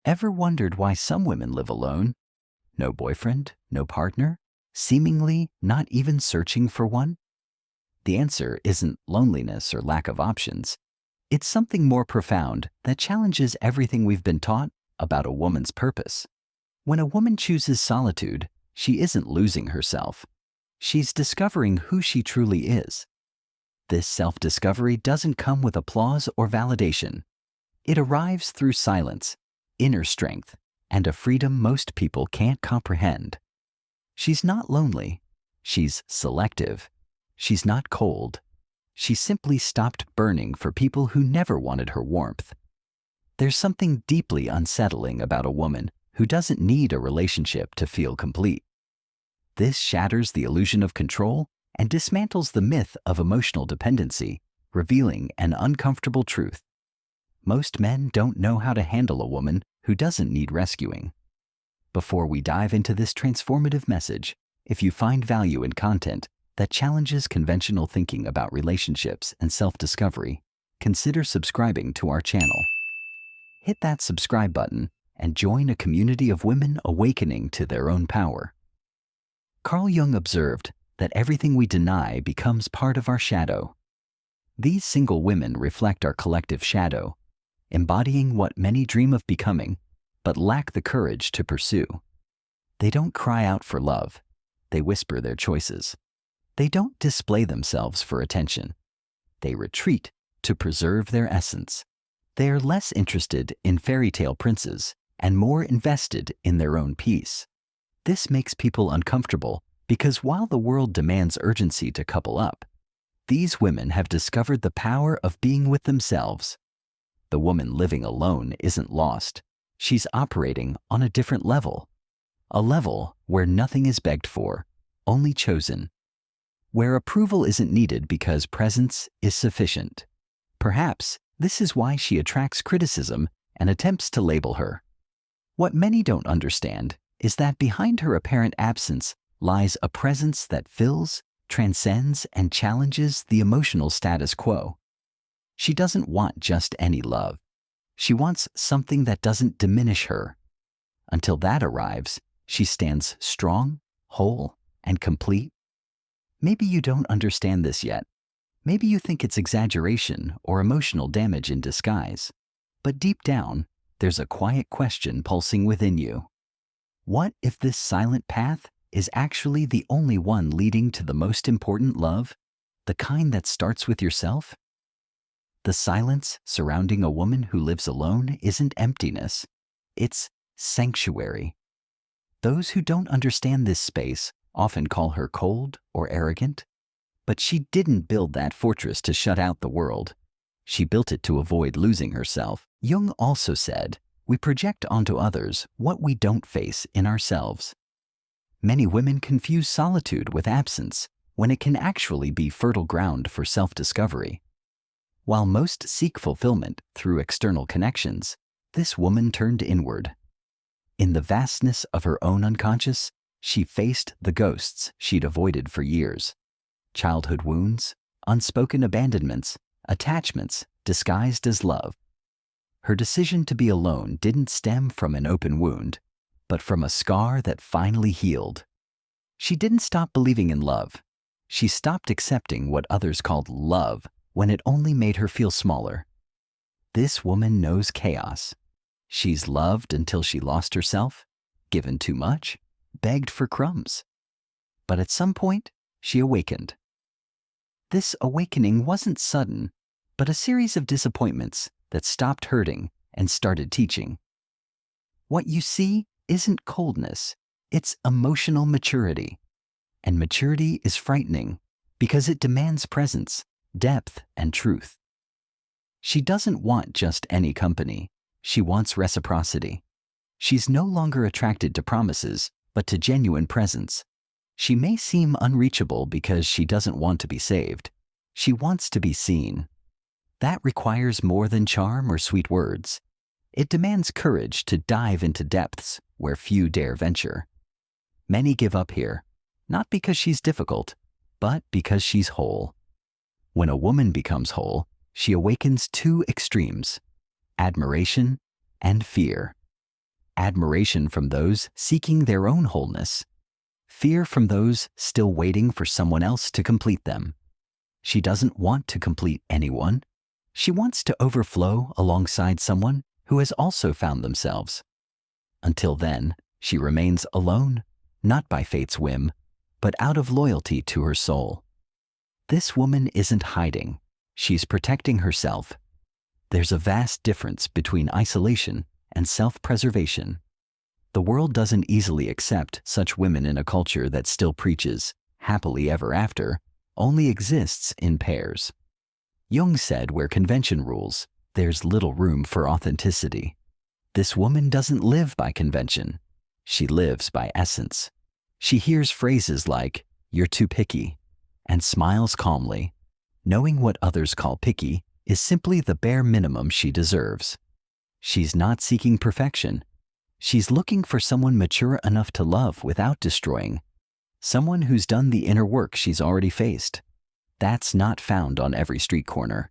Ever wondered why some women live alone? No boyfriend, no partner, seemingly not even searching for one? The answer isn't loneliness or lack of options. It's something more profound that challenges everything we've been taught about a woman's purpose. When a woman chooses solitude, she isn't losing herself. She's discovering who she truly is. This self-discovery doesn't come with applause or validation. It arrives through silence, inner strength, and a freedom most people can't comprehend. She's not lonely. She's selective. She's not cold. She simply stopped burning for people who never wanted her warmth. There's something deeply unsettling about a woman who doesn't need a relationship to feel complete. This shatters the illusion of control and dismantles the myth of emotional dependency, revealing an uncomfortable truth. Most men don't know how to handle a woman who doesn't need rescuing. Before we dive into this transformative message, if you find value in content that challenges conventional thinking about relationships and self-discovery, consider subscribing to our channel. Hit that subscribe button and join a community of women awakening to their own power. Carl Jung observed that everything we deny becomes part of our shadow. These single women reflect our collective shadow, embodying what many dream of becoming, but lack the courage to pursue. They don't cry out for love. They whisper their choices. They don't display themselves for attention. They retreat to preserve their essence. They are less interested in fairy tale princes and more invested in their own peace. This makes people uncomfortable because while the world demands urgency to couple up, these women have discovered the power of being with themselves. The woman living alone isn't lost. She's operating on a different level. A level where nothing is begged for, only chosen. Where approval isn't needed because presence is sufficient. Perhaps this is why she attracts criticism and attempts to label her. What many don't understand is that behind her apparent absence lies a presence that fills, transcends, and challenges the emotional status quo. She doesn't want just any love. She wants something that doesn't diminish her. Until that arrives, she stands strong, whole, and complete. Maybe you don't understand this yet. Maybe you think it's exaggeration or emotional damage in disguise. But deep down, there's a quiet question pulsing within you. What if this silent path is actually the only one leading to the most important love, the kind that starts with yourself? The silence surrounding a woman who lives alone isn't emptiness. It's sanctuary. Those who don't understand this space often call her cold or arrogant. But she didn't build that fortress to shut out the world. She built it to avoid losing herself. Jung also said, we project onto others what we don't face in ourselves. Many women confuse solitude with absence when it can actually be fertile ground for self-discovery. While most seek fulfillment through external connections, this woman turned inward. In the vastness of her own unconscious, she faced the ghosts she'd avoided for years. Childhood wounds, unspoken abandonments, attachments disguised as love. Her decision to be alone didn't stem from an open wound, but from a scar that finally healed. She didn't stop believing in love. She stopped accepting what others called love when it only made her feel smaller. This woman knows chaos. She's loved until she lost herself, given too much, begged for crumbs. But at some point, she awakened. This awakening wasn't sudden, but a series of disappointments that stopped hurting and started teaching. What you see isn't coldness, it's emotional maturity. And maturity is frightening because it demands presence, depth, and truth. She doesn't want just any company. She wants reciprocity. She's no longer attracted to promises, but to genuine presence. She may seem unreachable because she doesn't want to be saved. She wants to be seen. That requires more than charm or sweet words. It demands courage to dive into depths where few dare venture. Many give up here, not because she's difficult, but because she's whole. When a woman becomes whole, she awakens two extremes, admiration and fear. admiration from those seeking their own wholeness, fear from those still waiting for someone else to complete them. She doesn't want to complete anyone. She wants to overflow alongside someone who has also found themselves. Until then, she remains alone, not by fate's whim, but out of loyalty to her soul. This woman isn't hiding. She's protecting herself. There's a vast difference between isolation and self-preservation. The world doesn't easily accept such women in a culture that still preaches happily ever after, only exists in pairs. Jung said where convention rules, there's little room for authenticity. This woman doesn't live by convention. She lives by essence. She hears phrases like, "You're too picky," and smiles calmly, knowing what others call picky is simply the bare minimum she deserves. She's not seeking perfection. She's looking for someone mature enough to love without destroying, someone who's done the inner work she's already faced. That's not found on every street corner.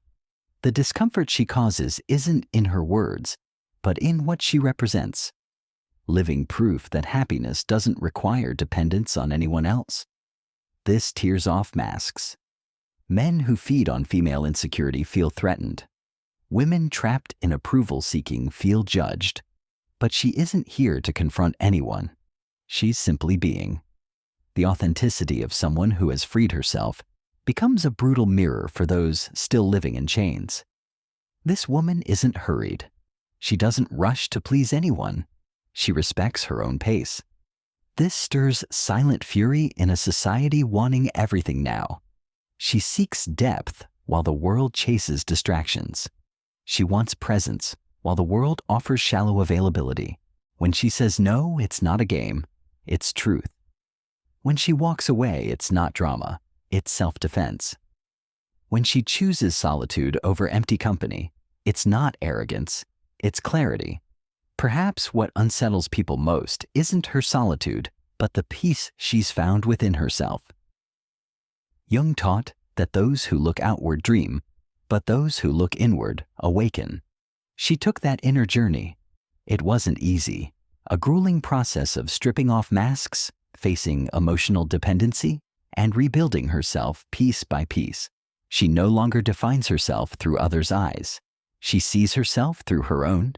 The discomfort she causes isn't in her words, but in what she represents. Living proof that happiness doesn't require dependence on anyone else. This tears off masks. Men who feed on female insecurity feel threatened. Women trapped in approval-seeking feel judged. But she isn't here to confront anyone. She's simply being. The authenticity of someone who has freed herself becomes a brutal mirror for those still living in chains. This woman isn't hurried. She doesn't rush to please anyone. She respects her own pace. This stirs silent fury in a society wanting everything now. She seeks depth while the world chases distractions. She wants presence while the world offers shallow availability. When she says no, it's not a game, it's truth. When she walks away, it's not drama, it's self-defense. When she chooses solitude over empty company, it's not arrogance, it's clarity. Perhaps what unsettles people most isn't her solitude, but the peace she's found within herself. Jung taught that those who look outward dream, but those who look inward awaken. She took that inner journey. It wasn't easy, a grueling process of stripping off masks, facing emotional dependency, and rebuilding herself piece by piece. She no longer defines herself through others' eyes. She sees herself through her own.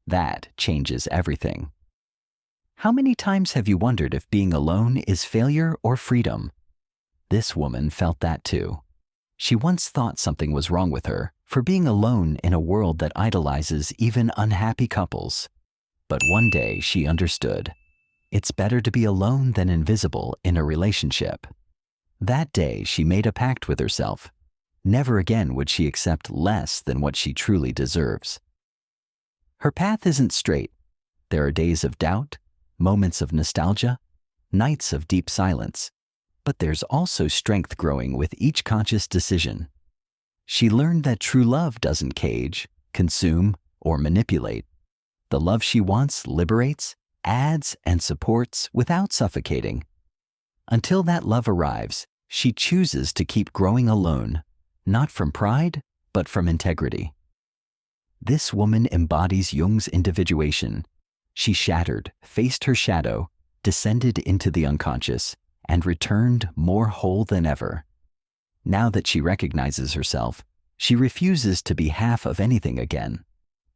That changes everything. How many times have you wondered if being alone is failure or freedom? This woman felt that too. She once thought something was wrong with her for being alone in a world that idolizes even unhappy couples. But one day she understood. It's better to be alone than invisible in a relationship. That day she made a pact with herself. Never again would she accept less than what she truly deserves. Her path isn't straight. There are days of doubt, moments of nostalgia, nights of deep silence. But there's also strength growing with each conscious decision. She learned that true love doesn't cage, consume, or manipulate. The love she wants liberates, adds, and supports without suffocating. Until that love arrives, she chooses to keep growing alone, not from pride, but from integrity. This woman embodies Jung's individuation. She shattered, faced her shadow, descended into the unconscious, and returned more whole than ever. Now that she recognizes herself, she refuses to be half of anything again.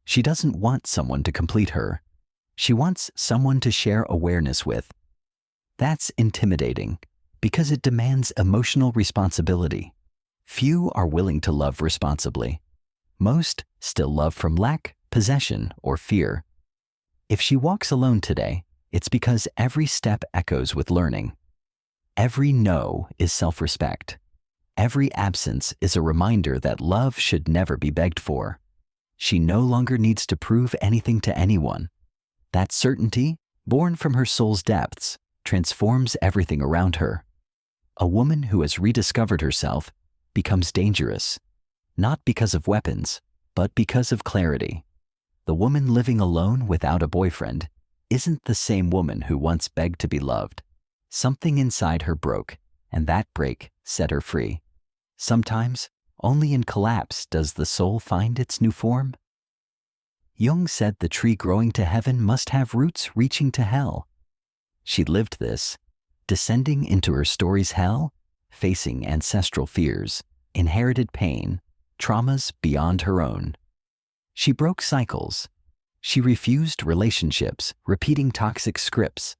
She doesn't want someone to complete her. She wants someone to share awareness with. That's intimidating because it demands emotional responsibility. Few are willing to love responsibly. Most still love from lack, possession, or fear. If she walks alone today, it's because every step echoes with learning. Every no is self-respect. Every absence is a reminder that love should never be begged for. She no longer needs to prove anything to anyone. That certainty, born from her soul's depths, transforms everything around her. A woman who has rediscovered herself becomes dangerous, not because of weapons, but because of clarity. The woman living alone without a boyfriend isn't the same woman who once begged to be loved. Something inside her broke, and that break set her free. Sometimes, only in collapse does the soul find its new form. Jung said the tree growing to heaven must have roots reaching to hell. She lived this, descending into her story's hell, facing ancestral fears, inherited pain, traumas beyond her own. She broke cycles. She refused relationships, repeating toxic scripts.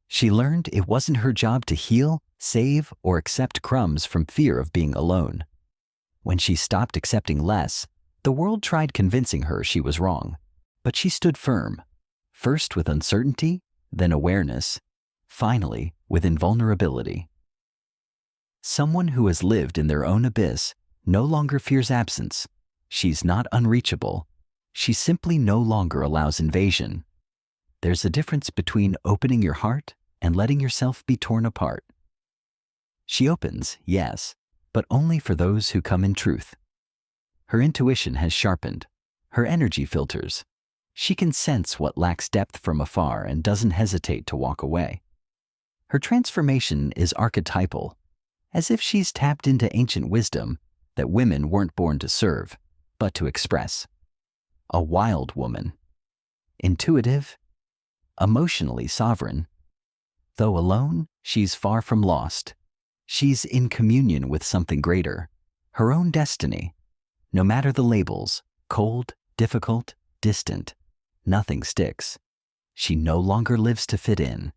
She learned it wasn't her job to heal, save, or accept crumbs from fear of being alone. When she stopped accepting less, the world tried convincing her she was wrong. But she stood firm, first with uncertainty, then awareness, finally with invulnerability. Someone who has lived in their own abyss no longer fears absence. She's not unreachable. She simply no longer allows invasion. There's a difference between opening your heart and letting yourself be torn apart. She opens, yes, but only for those who come in truth. Her intuition has sharpened. Her energy filters. She can sense what lacks depth from afar and doesn't hesitate to walk away. Her transformation is archetypal, as if she's tapped into ancient wisdom that women weren't born to serve, but to express. A wild woman. Intuitive, emotionally sovereign. Though alone, she's far from lost. She's in communion with something greater, her own destiny. No matter the labels, cold, difficult, distant, nothing sticks. She no longer lives to fit in.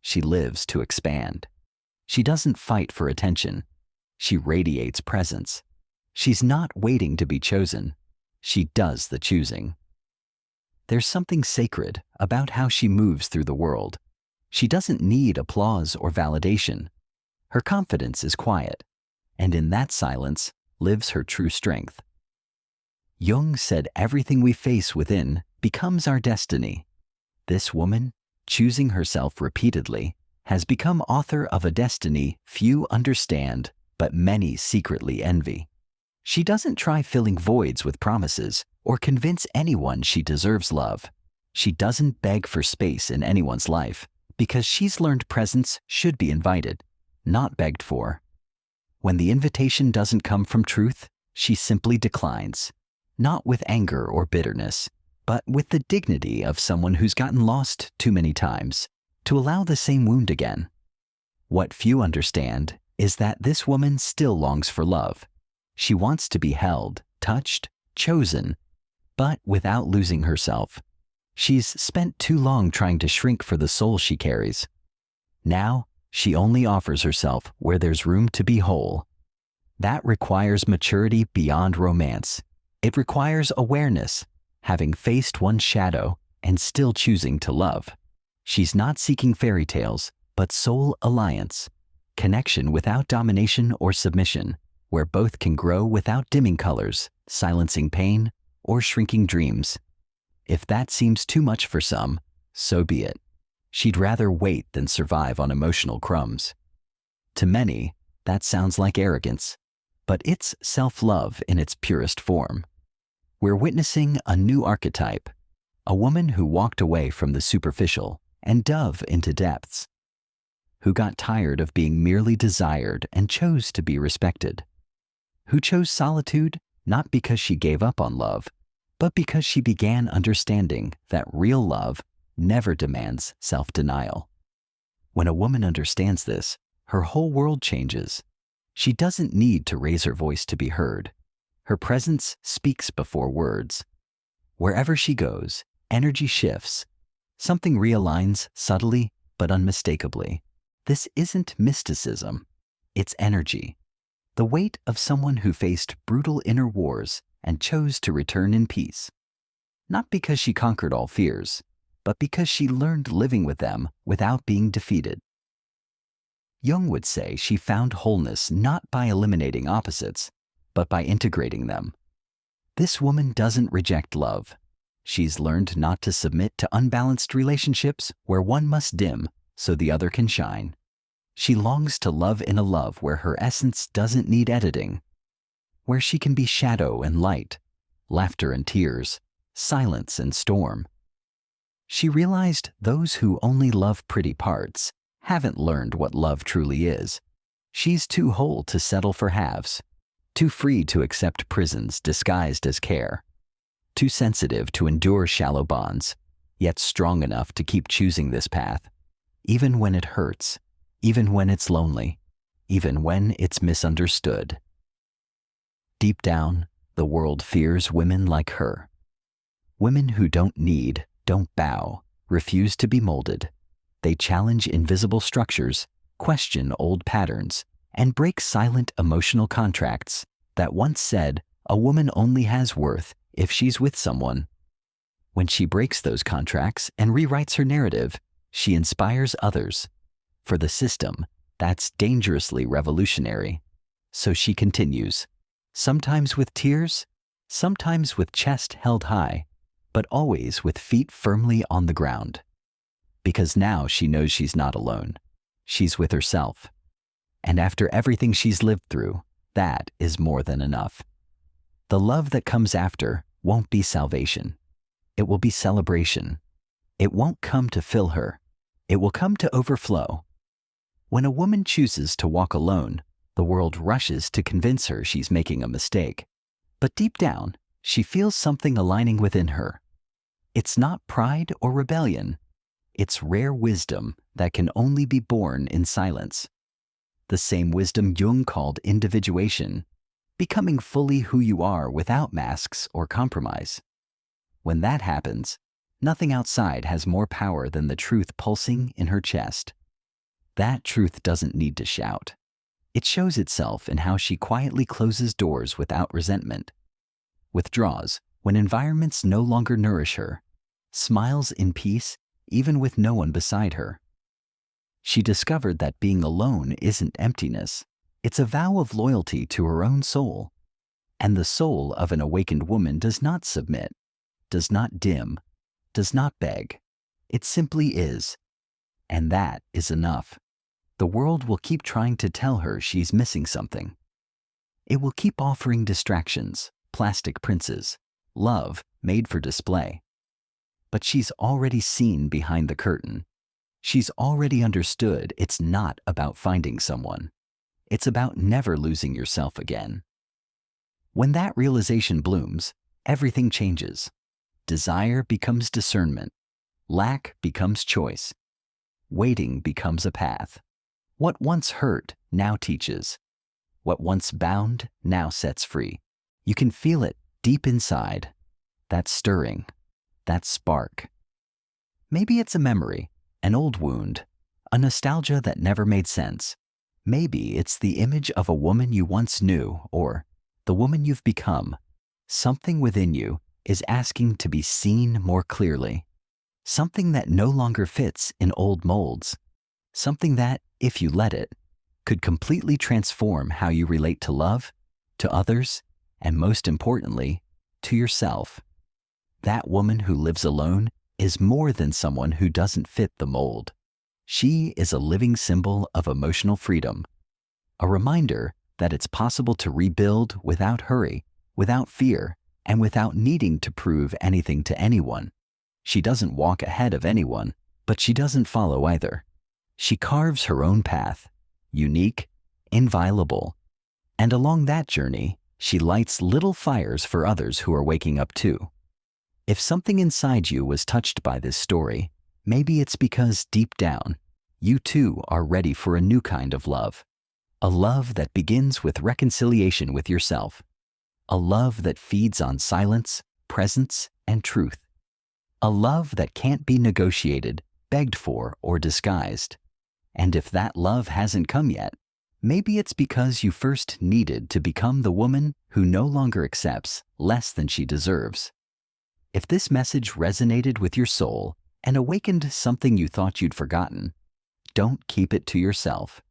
She lives to expand. She doesn't fight for attention. She radiates presence. She's not waiting to be chosen. She does the choosing. There's something sacred about how she moves through the world. She doesn't need applause or validation. Her confidence is quiet, and in that silence lives her true strength. Jung said everything we face within becomes our destiny. This woman, choosing herself repeatedly, has become author of a destiny few understand, but many secretly envy. She doesn't try filling voids with promises or convince anyone she deserves love. She doesn't beg for space in anyone's life because she's learned presence should be invited, not begged for. When the invitation doesn't come from truth, she simply declines, not with anger or bitterness, but with the dignity of someone who's gotten lost too many times to allow the same wound again. What few understand is that this woman still longs for love. She wants to be held, touched, chosen, but without losing herself. She's spent too long trying to shrink for the soul she carries. Now, she only offers herself where there's room to be whole. That requires maturity beyond romance. It requires awareness, having faced one's shadow and still choosing to love. She's not seeking fairy tales, but soul alliance, connection without domination or submission, where both can grow without dimming colors, silencing pain, or shrinking dreams. If that seems too much for some, so be it. She'd rather wait than survive on emotional crumbs. To many, that sounds like arrogance, but it's self-love in its purest form. We're witnessing a new archetype, a woman who walked away from the superficial and dove into depths, who got tired of being merely desired and chose to be respected, who chose solitude not because she gave up on love, but because she began understanding that real love never demands self-denial. When a woman understands this, her whole world changes. She doesn't need to raise her voice to be heard. Her presence speaks before words. Wherever she goes, energy shifts. Something realigns subtly but unmistakably. This isn't mysticism. It's energy. The weight of someone who faced brutal inner wars and chose to return in peace. Not because she conquered all fears, but because she learned living with them without being defeated. Jung would say she found wholeness not by eliminating opposites, but by integrating them. This woman doesn't reject love. She's learned not to submit to unbalanced relationships where one must dim so the other can shine. She longs to love in a love where her essence doesn't need editing, where she can be shadow and light, laughter and tears, silence and storm. She realized those who only love pretty parts haven't learned what love truly is. She's too whole to settle for halves, too free to accept prisons disguised as care. too sensitive to endure shallow bonds, yet strong enough to keep choosing this path, even when it hurts, even when it's lonely, even when it's misunderstood. Deep down, the world fears women like her. Women who don't need, don't bow, refuse to be molded. They challenge invisible structures, question old patterns, and break silent emotional contracts that once said a woman only has worth if she's with someone. When she breaks those contracts and rewrites her narrative, she inspires others. For the system, that's dangerously revolutionary. So she continues, sometimes with tears, sometimes with chest held high, but always with feet firmly on the ground. Because now she knows she's not alone. She's with herself. And after everything she's lived through, that is more than enough. The love that comes after won't be salvation. It will be celebration. It won't come to fill her. It will come to overflow. When a woman chooses to walk alone, the world rushes to convince her she's making a mistake. But deep down, she feels something aligning within her. It's not pride or rebellion. It's rare wisdom that can only be born in silence. The same wisdom Jung called individuation, becoming fully who you are without masks or compromise. When that happens, nothing outside has more power than the truth pulsing in her chest. That truth doesn't need to shout. It shows itself in how she quietly closes doors without resentment, withdraws when environments no longer nourish her, smiles in peace even with no one beside her. She discovered that being alone isn't emptiness. It's a vow of loyalty to her own soul. And the soul of an awakened woman does not submit, does not dim, does not beg. It simply is. And that is enough. The world will keep trying to tell her she's missing something. It will keep offering distractions, plastic princes, love made for display. But she's already seen behind the curtain. She's already understood it's not about finding someone. It's about never losing yourself again. When that realization blooms, everything changes. Desire becomes discernment. Lack becomes choice. Waiting becomes a path. What once hurt now teaches. What once bound now sets free. You can feel it deep inside. That stirring, that spark. Maybe it's a memory, an old wound, a nostalgia that never made sense. Maybe it's the image of a woman you once knew, or the woman you've become. Something within you is asking to be seen more clearly. Something that no longer fits in old molds. Something that, if you let it, could completely transform how you relate to love, to others, and most importantly, to yourself. That woman who lives alone is more than someone who doesn't fit the mold. She is a living symbol of emotional freedom, a reminder that it's possible to rebuild without hurry, without fear, and without needing to prove anything to anyone. She doesn't walk ahead of anyone, but she doesn't follow either. She carves her own path, unique, inviolable, and along that journey, she lights little fires for others who are waking up too. If something inside you was touched by this story, maybe it's because deep down, you too are ready for a new kind of love. A love that begins with reconciliation with yourself. A love that feeds on silence, presence, and truth. A love that can't be negotiated, begged for, or disguised. And if that love hasn't come yet, maybe it's because you first needed to become the woman who no longer accepts less than she deserves. If this message resonated with your soul and awakened something you thought you'd forgotten, don't keep it to yourself.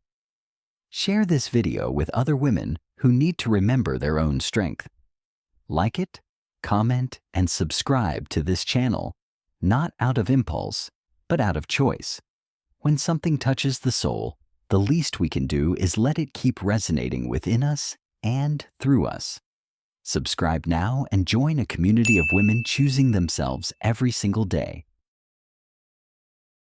Share this video with other women who need to remember their own strength. Like it, comment, and subscribe to this channel, not out of impulse, but out of choice. When something touches the soul, the least we can do is let it keep resonating within us and through us. Subscribe now and join a community of women choosing themselves every single day.